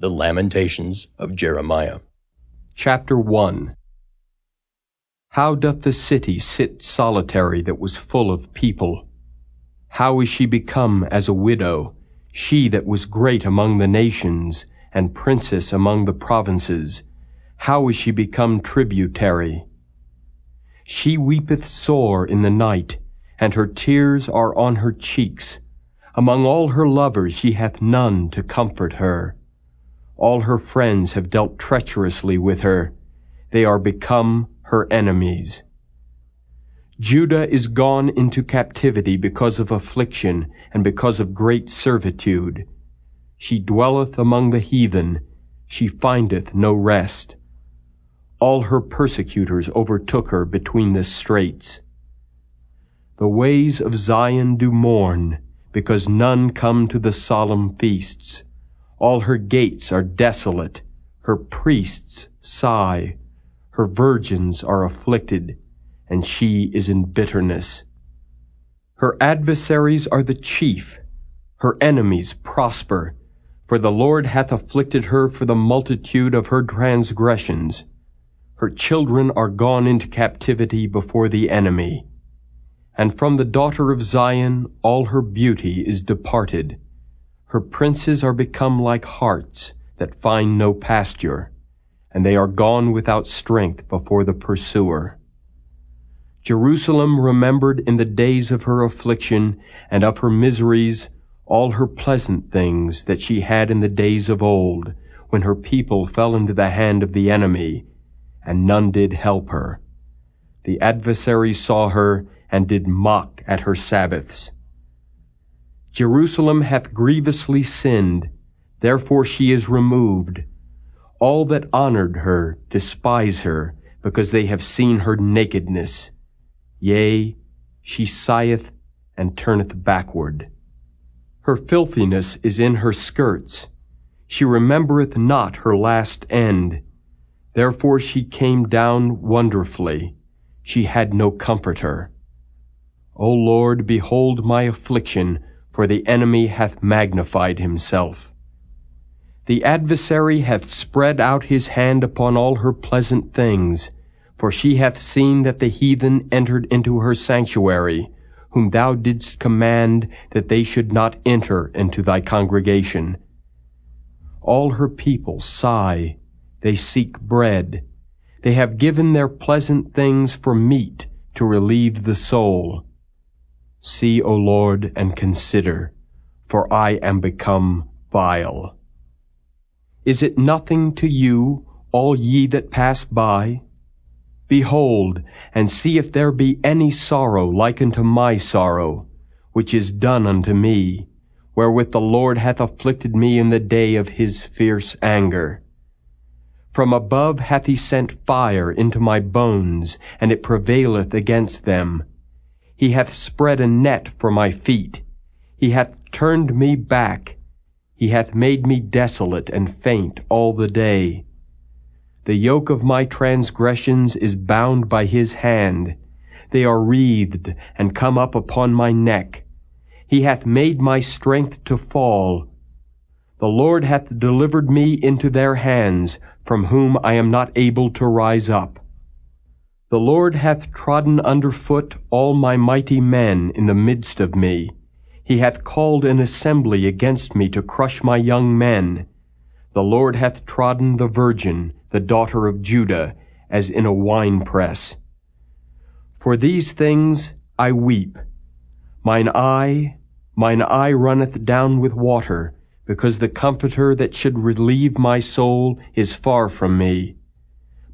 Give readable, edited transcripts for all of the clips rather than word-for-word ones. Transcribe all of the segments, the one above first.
The Lamentations of Jeremiah. Chapter 1. How doth the city sit solitary that was full of people? How is she become as a widow, she that was great among the nations, and princess among the provinces? How is she become tributary? She weepeth sore in the night, and her tears are on her cheeks. Among all her lovers she hath none to comfort her. All her friends have dealt treacherously with her. They are become her enemies. Judah is gone into captivity because of affliction and because of great servitude. She dwelleth among the heathen. She findeth no rest. All her persecutors overtook her between the straits. The ways of Zion do mourn, because none come to the solemn feasts. All her gates are desolate, her priests sigh, her virgins are afflicted, and she is in bitterness. Her adversaries are the chief, her enemies prosper, for the Lord hath afflicted her for the multitude of her transgressions. Her children are gone into captivity before the enemy. And from the daughter of Zion all her beauty is departed. Her princes are become like harts that find no pasture, and they are gone without strength before the pursuer. Jerusalem remembered in the days of her affliction and of her miseries all her pleasant things that she had in the days of old, when her people fell into the hand of the enemy, and none did help her. The adversaries saw her, and did mock at her Sabbaths. Jerusalem hath grievously sinned, therefore she is removed. All that honored her despise her, because they have seen her nakedness. Yea, she sigheth and turneth backward. Her filthiness is in her skirts. She remembereth not her last end. Therefore she came down wonderfully. She had no comforter. O Lord, behold my affliction, for the enemy hath magnified himself. The adversary hath spread out his hand upon all her pleasant things, for she hath seen that the heathen entered into her sanctuary, whom thou didst command that they should not enter into thy congregation. All her people sigh, they seek bread. They have given their pleasant things for meat to relieve the soul. See, O Lord, and consider, for I am become vile. Is it nothing to you, all ye that pass by? Behold, and see if there be any sorrow like unto my sorrow, which is done unto me, wherewith the Lord hath afflicted me in the day of his fierce anger. From above hath he sent fire into my bones, and it prevaileth against them. He hath spread a net for my feet. He hath turned me back. He hath made me desolate and faint all the day. The yoke of my transgressions is bound by his hand. They are wreathed and come up upon my neck. He hath made my strength to fall. The Lord hath delivered me into their hands, from whom I am not able to rise up. The Lord hath trodden under foot all my mighty men in the midst of me. He hath called an assembly against me to crush my young men. The Lord hath trodden the virgin, the daughter of Judah, as in a winepress. For these things I weep. Mine eye runneth down with water, because the Comforter that should relieve my soul is far from me.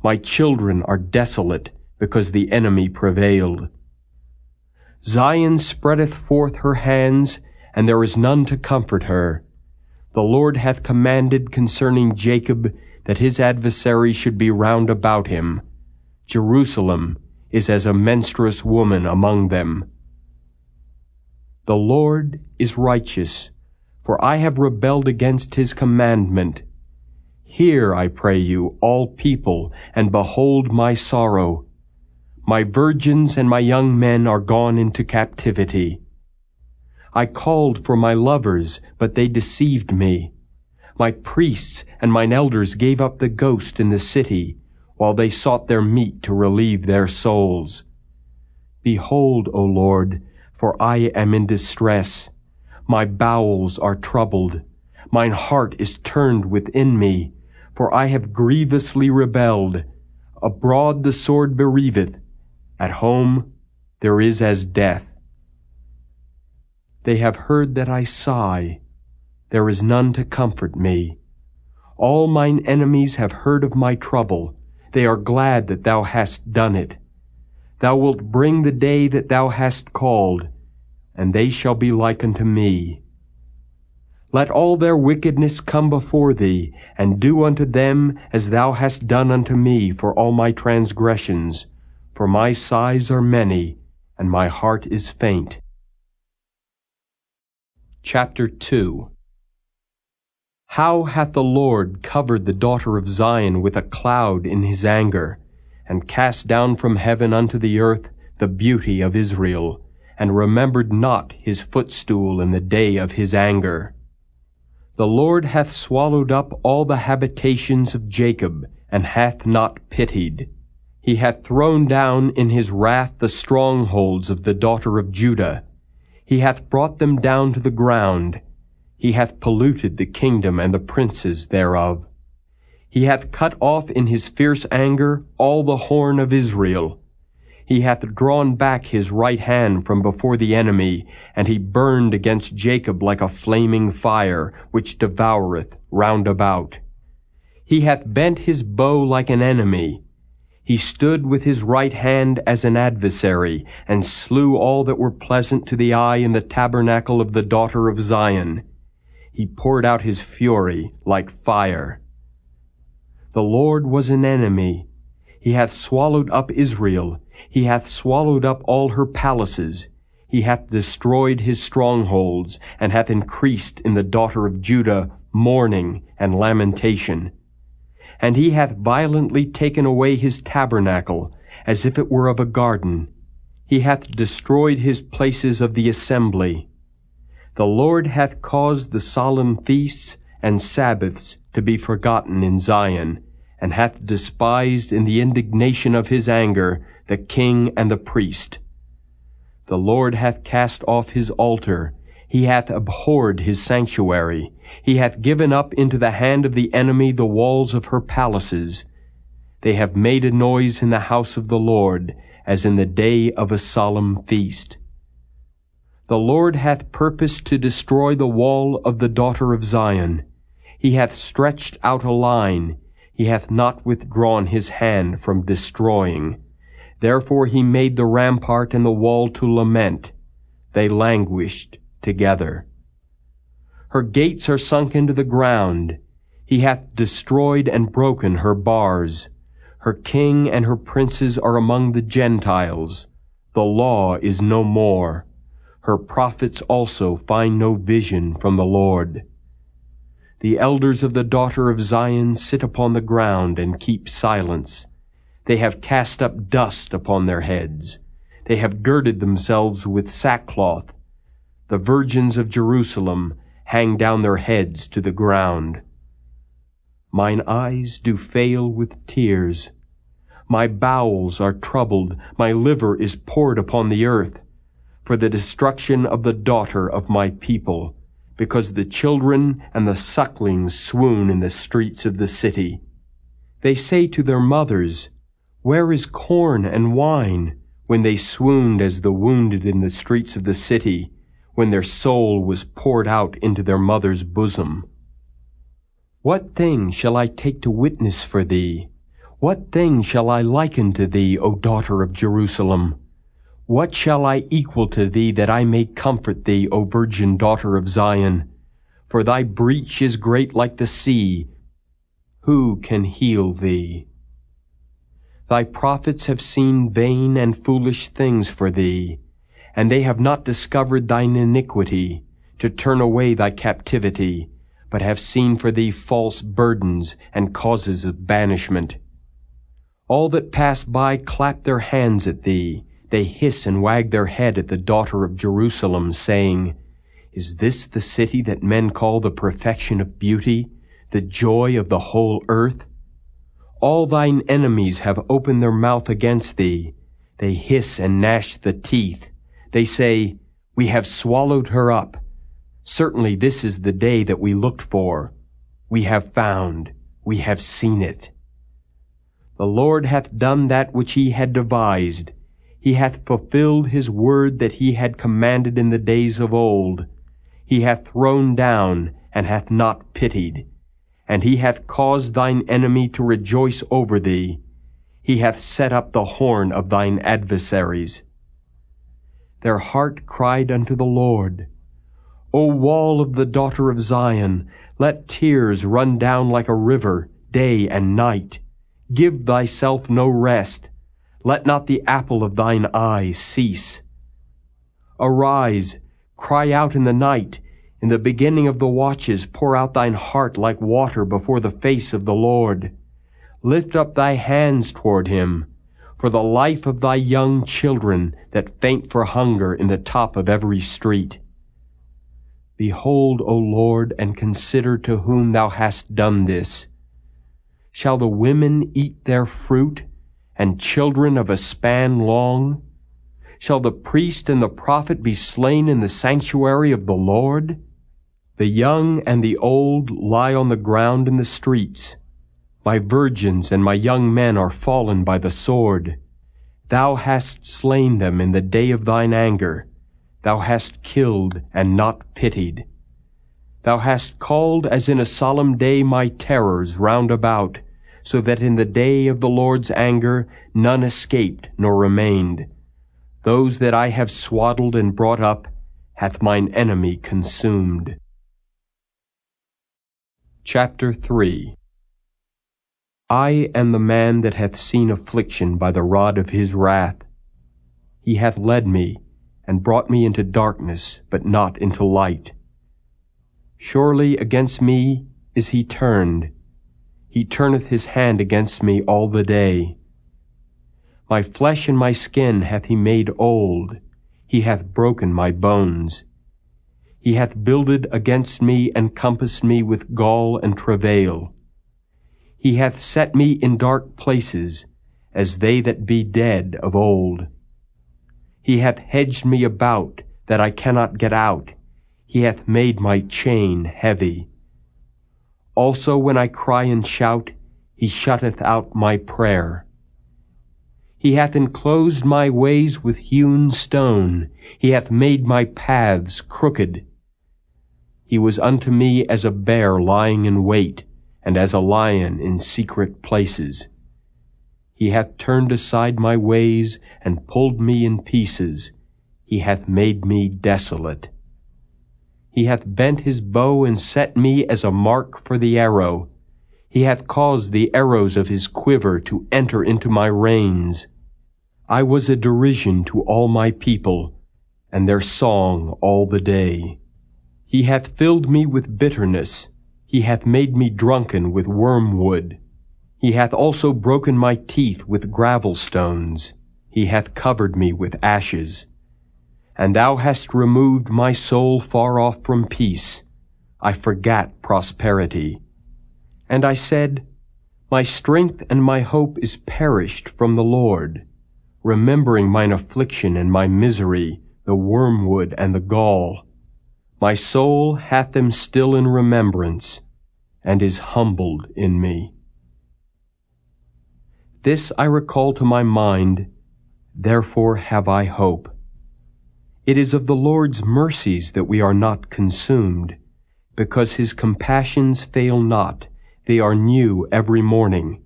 My children are desolate, because the enemy prevailed. Zion spreadeth forth her hands, and there is none to comfort her. The Lord hath commanded concerning Jacob that his adversary should be round about him. Jerusalem is as a menstruous woman among them. The Lord is righteous, for I have rebelled against his commandment. Hear, I pray you, all people, and behold my sorrow. My virgins and my young men are gone into captivity. I called for my lovers, but they deceived me. My priests and mine elders gave up the ghost in the city, while they sought their meat to relieve their souls. Behold, O Lord, for I am in distress. My bowels are troubled. Mine heart is turned within me, for I have grievously rebelled. Abroad the sword bereaveth. At home there is as death. They have heard that I sigh. There is none to comfort me. All mine enemies have heard of my trouble. They are glad that thou hast done it. Thou wilt bring the day that thou hast called, and they shall be like unto me. Let all their wickedness come before thee, and do unto them as thou hast done unto me for all my transgressions. For my sighs are many, and my heart is faint. Chapter 2. How hath the Lord covered the daughter of Zion with a cloud in his anger, and cast down from heaven unto the earth the beauty of Israel, and remembered not his footstool in the day of his anger. The Lord hath swallowed up all the habitations of Jacob, and hath not pitied. He hath thrown down in his wrath the strongholds of the daughter of Judah. He hath brought them down to the ground. He hath polluted the kingdom and the princes thereof. He hath cut off in his fierce anger all the horn of Israel. He hath drawn back his right hand from before the enemy, and he burned against Jacob like a flaming fire, which devoureth round about. He hath bent his bow like an enemy. He stood with his right hand as an adversary, and slew all that were pleasant to the eye in the tabernacle of the daughter of Zion. He poured out his fury like fire. The Lord was an enemy. He hath swallowed up Israel. He hath swallowed up all her palaces. He hath destroyed his strongholds, and hath increased in the daughter of Judah mourning and lamentation. And he hath violently taken away his tabernacle, as if it were of a garden. He hath destroyed his places of the assembly. The Lord hath caused the solemn feasts and Sabbaths to be forgotten in Zion, and hath despised in the indignation of his anger the king and the priest. The Lord hath cast off his altar. He hath abhorred his sanctuary. He hath given up into the hand of the enemy the walls of her palaces. They have made a noise in the house of the Lord, as in the day of a solemn feast. The Lord hath purposed to destroy the wall of the daughter of Zion. He hath stretched out a line. He hath not withdrawn his hand from destroying. Therefore he made the rampart and the wall to lament. They languished together. Her gates are sunk into the ground. He hath destroyed and broken her bars. Her king and her princes are among the Gentiles. The law is no more. Her prophets also find no vision from the Lord. The elders of the daughter of Zion sit upon the ground and keep silence. They have cast up dust upon their heads. They have girded themselves with sackcloth. The virgins of Jerusalem hang down their heads to the ground. Mine eyes do fail with tears. My bowels are troubled. My liver is poured upon the earth, for the destruction of the daughter of my people, because the children and the sucklings swoon in the streets of the city. They say to their mothers, Where is corn and wine? When they swooned as the wounded in the streets of the city, when their soul was poured out into their mother's bosom. What thing shall I take to witness for thee? What thing shall I liken to thee, O daughter of Jerusalem? What shall I equal to thee, that I may comfort thee, O virgin daughter of Zion? For thy breach is great like the sea. Who can heal thee? Thy prophets have seen vain and foolish things for thee, and they have not discovered thine iniquity, to turn away thy captivity, but have seen for thee false burdens and causes of banishment. All that pass by clap their hands at thee. They hiss and wag their head at the daughter of Jerusalem, saying, Is this the city that men call the perfection of beauty, the joy of the whole earth? All thine enemies have opened their mouth against thee. They hiss and gnash the teeth. They say, We have swallowed her up. Certainly this is the day that we looked for. We have found, we have seen it. The Lord hath done that which he had devised. He hath fulfilled his word that he had commanded in the days of old. He hath thrown down, and hath not pitied. And he hath caused thine enemy to rejoice over thee. He hath set up the horn of thine adversaries. Their heart cried unto the Lord, O wall of the daughter of Zion, let tears run down like a river, day and night. Give thyself no rest. Let not the apple of thine eye cease. Arise, cry out in the night. In the beginning of the watches pour out thine heart like water before the face of the Lord. Lift up thy hands toward him, for the life of thy young children that faint for hunger in the top of every street. Behold, O Lord, and consider to whom thou hast done this. Shall the women eat their fruit, and children of a span long? Shall the priest and the prophet be slain in the sanctuary of the Lord? The young and the old lie on the ground in the streets. My virgins and my young men are fallen by the sword. Thou hast slain them in the day of thine anger. Thou hast killed and not pitied. Thou hast called as in a solemn day my terrors round about, so that in the day of the Lord's anger none escaped nor remained. Those that I have swaddled and brought up hath mine enemy consumed. Chapter 3. I am the man that hath seen affliction by the rod of his wrath. He hath led me, and brought me into darkness, but not into light. Surely against me is he turned. He turneth his hand against me all the day. My flesh and my skin hath he made old. He hath broken my bones. He hath builded against me and compassed me with gall and travail. He hath set me in dark places, as they that be dead of old. He hath hedged me about, that I cannot get out. He hath made my chain heavy. Also when I cry and shout, he shutteth out my prayer. He hath enclosed my ways with hewn stone. He hath made my paths crooked. He was unto me as a bear lying in wait, and as a lion in secret places. He hath turned aside my ways, and pulled me in pieces. He hath made me desolate. He hath bent his bow, and set me as a mark for the arrow. He hath caused the arrows of his quiver to enter into my reins. I was a derision to all my people, and their song all the day. He hath filled me with bitterness. He hath made me drunken with wormwood. He hath also broken my teeth with gravel stones. He hath covered me with ashes. And thou hast removed my soul far off from peace. I forgat prosperity. And I said, My strength and my hope is perished from the Lord, remembering mine affliction and my misery, the wormwood and the gall. My soul hath them still in remembrance, and is humbled in me. This I recall to my mind, therefore have I hope. It is of the Lord's mercies that we are not consumed, because his compassions fail not, they are new every morning.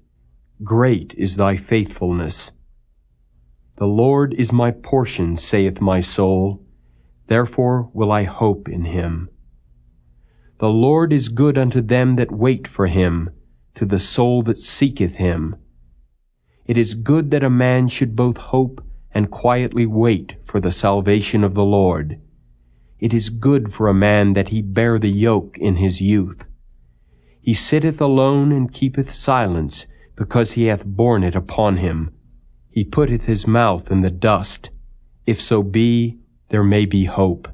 Great is thy faithfulness. The Lord is my portion, saith my soul. Therefore will I hope in him. The Lord is good unto them that wait for him, to the soul that seeketh him. It is good that a man should both hope and quietly wait for the salvation of the Lord. It is good for a man that he bear the yoke in his youth. He sitteth alone and keepeth silence, because he hath borne it upon him. He putteth his mouth in the dust. If so be, there may be hope.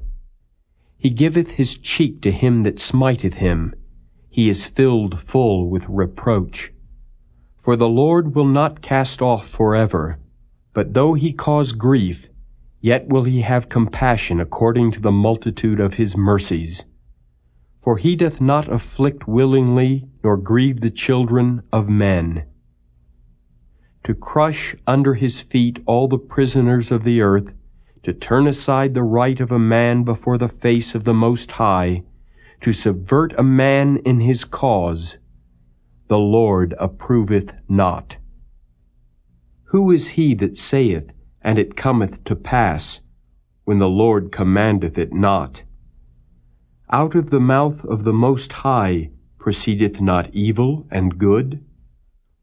He giveth his cheek to him that smiteth him. he is filled full with reproach. For the Lord will not cast off forever, but though he cause grief, yet will he have compassion according to the multitude of his mercies. For he doth not afflict willingly, nor grieve the children of men. To crush under his feet all the prisoners of the earth, to turn aside the right of a man before the face of the Most High, to subvert a man in his cause, the Lord approveth not. Who is he that saith, and it cometh to pass, when the Lord commandeth it not? Out of the mouth of the Most High proceedeth not evil and good?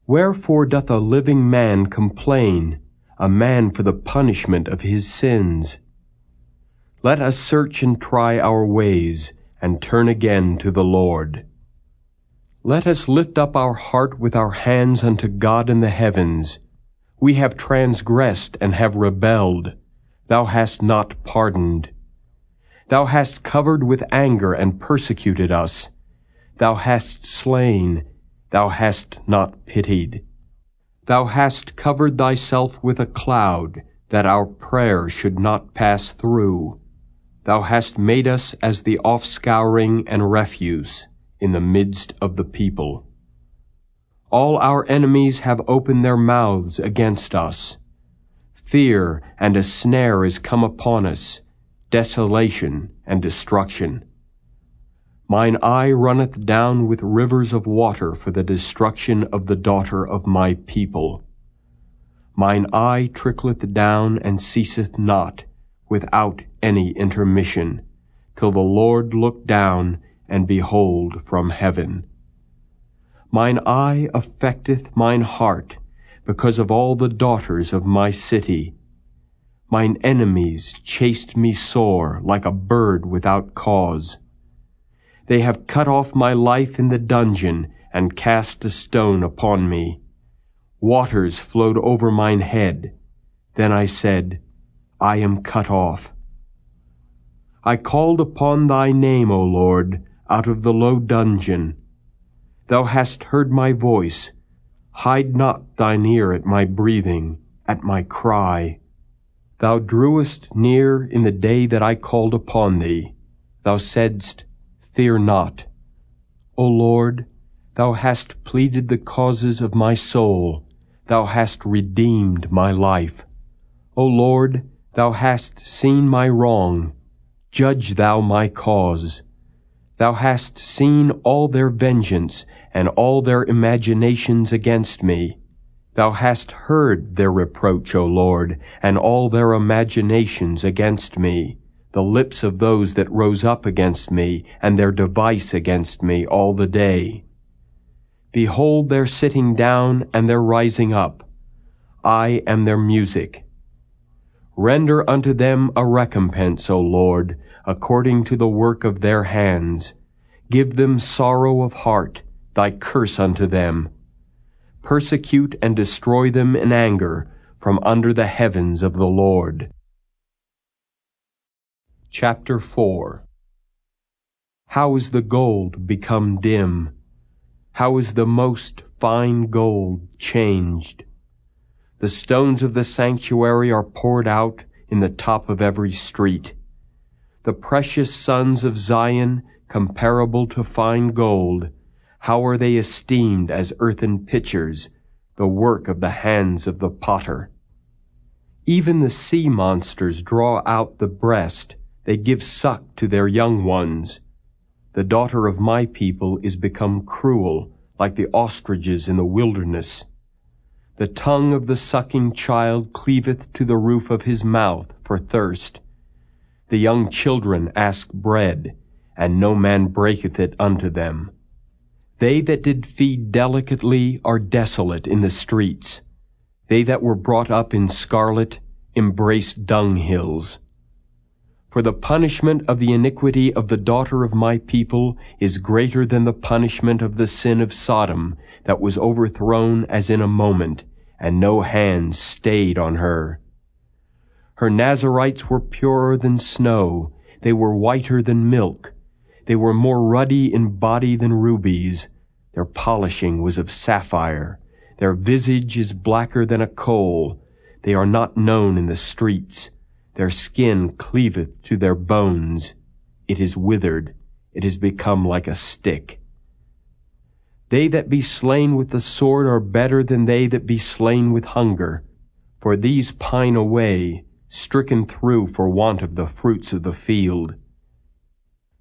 Wherefore doth a living man complain, a man for the punishment of his sins? Let us search and try our ways, and turn again to the Lord. Let us lift up our heart with our hands unto God in the heavens. We have transgressed and have rebelled. Thou hast not pardoned. Thou hast covered with anger and persecuted us. Thou hast slain. Thou hast not pitied. Thou hast covered thyself with a cloud, that our prayer should not pass through. Thou hast made us as the offscouring and refuse in the midst of the people. All our enemies have opened their mouths against us. Fear and a snare is come upon us, desolation and destruction. Mine eye runneth down with rivers of water for the destruction of the daughter of my people. Mine eye trickleth down and ceaseth not, without any intermission, till the Lord look down and behold from heaven. Mine eye affecteth mine heart, because of all the daughters of my city. Mine enemies chased me sore, like a bird without cause. They have cut off my life in the dungeon, and cast a stone upon me. Waters flowed over mine head. Then I said, I am cut off. I called upon thy name, O Lord, out of the low dungeon. Thou hast heard my voice. Hide not thine ear at my breathing, at my cry. Thou drewest near in the day that I called upon thee. Thou saidst, Fear not. O Lord, thou hast pleaded the causes of my soul. Thou hast redeemed my life. O Lord, thou hast seen my wrong. Judge thou my cause. Thou hast seen all their vengeance and all their imaginations against me. Thou hast heard their reproach, O Lord, and all their imaginations against me, the lips of those that rose up against me, and their device against me all the day. Behold their sitting down and their rising up. I am their music. Render unto them a recompense, O Lord, according to the work of their hands. Give them sorrow of heart, thy curse unto them. Persecute and destroy them in anger from under the heavens of the Lord. Chapter 4. How is the gold become dim? How is the most fine gold changed? The stones of the sanctuary are poured out in the top of every street. The precious sons of Zion, comparable to fine gold, how are they esteemed as earthen pitchers, the work of the hands of the potter? Even the sea monsters draw out the breast, they give suck to their young ones. The daughter of my people is become cruel, like the ostriches in the wilderness. The tongue of the sucking child cleaveth to the roof of his mouth for thirst. The young children ask bread, and no man breaketh it unto them. They that did feed delicately are desolate in the streets. They that were brought up in scarlet embrace dunghills. For the punishment of the iniquity of the daughter of my people is greater than the punishment of the sin of Sodom, that was overthrown as in a moment, and no hand stayed on her. Her Nazarites were purer than snow, they were whiter than milk. They were more ruddy in body than rubies. Their polishing was of sapphire. Their visage is blacker than a coal. They are not known in the streets. Their skin cleaveth to their bones. It is withered. It is become like a stick. They that be slain with the sword are better than they that be slain with hunger. For these pine away, stricken through for want of the fruits of the field.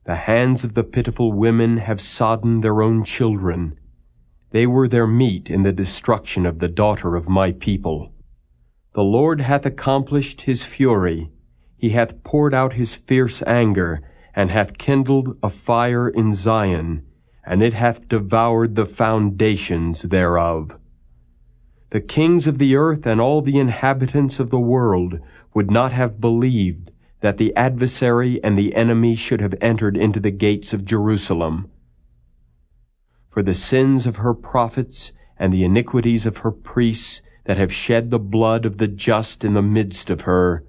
The hands of the pitiful women have sodden their own children. They were their meat in the destruction of the daughter of my people. The Lord hath accomplished his fury. He hath poured out his fierce anger, and hath kindled a fire in Zion, and it hath devoured the foundations thereof. The kings of the earth and all the inhabitants of the world would not have believed that the adversary and the enemy should have entered into the gates of Jerusalem. For the sins of her prophets and the iniquities of her priests that have shed the blood of the just in the midst of her,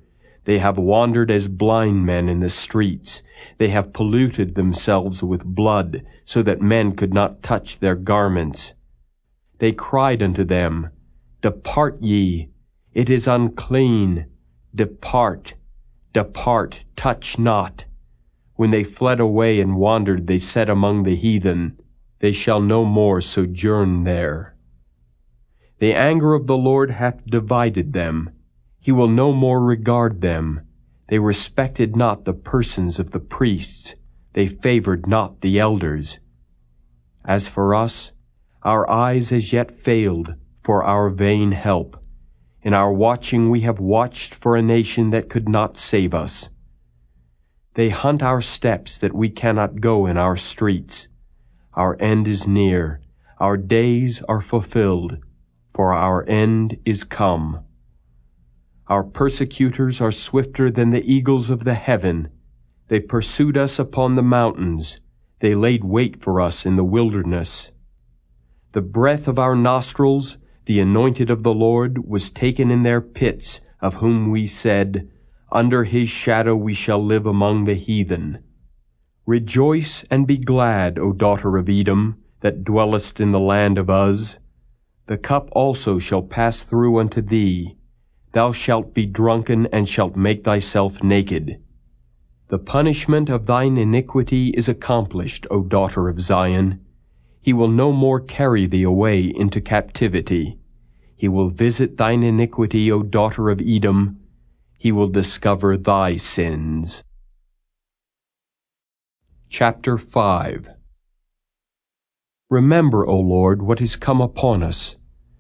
they have wandered as blind men in the streets. They have polluted themselves with blood, so that men could not touch their garments. They cried unto them, Depart ye, it is unclean. Depart, depart, touch not. When they fled away and wandered, they said among the heathen, They shall no more sojourn there. The anger of the Lord hath divided them. He will no more regard them. They respected not the persons of the priests. They favored not the elders. As for us, our eyes as yet failed for our vain help. In our watching we have watched for a nation that could not save us. They hunt our steps that we cannot go in our streets. Our end is near. Our days are fulfilled, for our end is come. Our persecutors are swifter than the eagles of the heaven. They pursued us upon the mountains. They laid wait for us in the wilderness. The breath of our nostrils, the anointed of the Lord, was taken in their pits, of whom we said, Under his shadow we shall live among the heathen. Rejoice and be glad, O daughter of Edom, that dwellest in the land of Uz. The cup also shall pass through unto thee. Thou shalt be drunken, and shalt make thyself naked. The punishment of thine iniquity is accomplished, O daughter of Zion. He will no more carry thee away into captivity. He will visit thine iniquity, O daughter of Edom. He will discover thy sins. Chapter 5. Remember, O Lord, what is come upon us.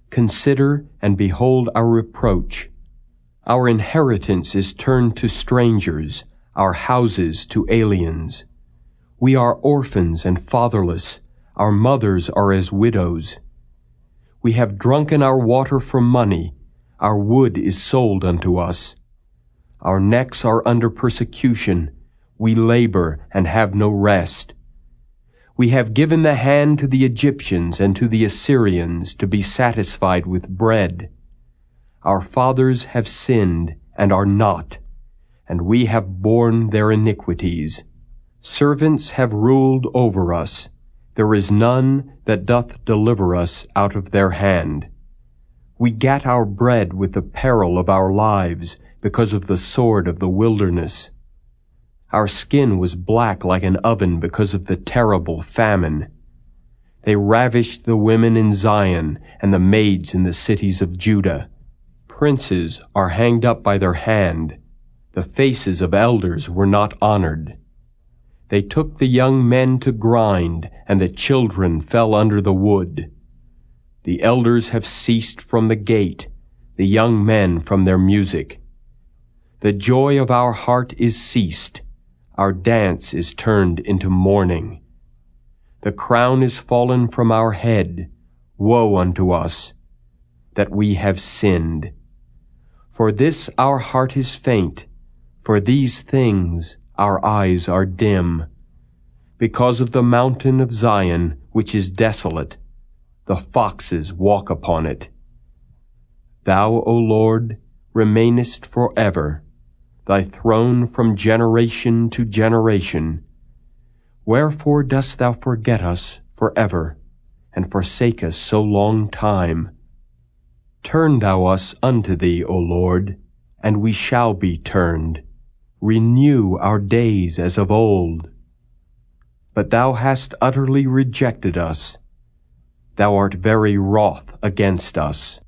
Consider and behold our reproach. Our inheritance is turned to strangers, our houses to aliens. We are orphans and fatherless. Our mothers are as widows. We have drunken our water for money. Our wood is sold unto us. Our necks are under persecution. We labor and have no rest. We have given the hand to the Egyptians and to the Assyrians to be satisfied with bread. Our fathers have sinned and are not, and we have borne their iniquities. Servants have ruled over us. There is none that doth deliver us out of their hand. We gat our bread with the peril of our lives, because of the sword of the wilderness. Our skin was black like an oven because of the terrible famine. They ravished the women in Zion and the maids in the cities of Judah. Princes are hanged up by their hand. The faces of elders were not honored. They took the young men to grind, and the children fell under the wood. The elders have ceased from the gate, the young men from their music. The joy of our heart is ceased. Our dance is turned into mourning. The crown is fallen from our head. Woe unto us, that we have sinned. For this our heart is faint. For these things our eyes are dim. Because of the mountain of Zion, which is desolate, the foxes walk upon it. Thou, O Lord, remainest forever, thy throne from generation to generation. Wherefore dost thou forget us forever, and forsake us so long time? Turn thou us unto thee, O Lord, and we shall be turned. Renew our days as of old. But thou hast utterly rejected us. Thou art very wroth against us.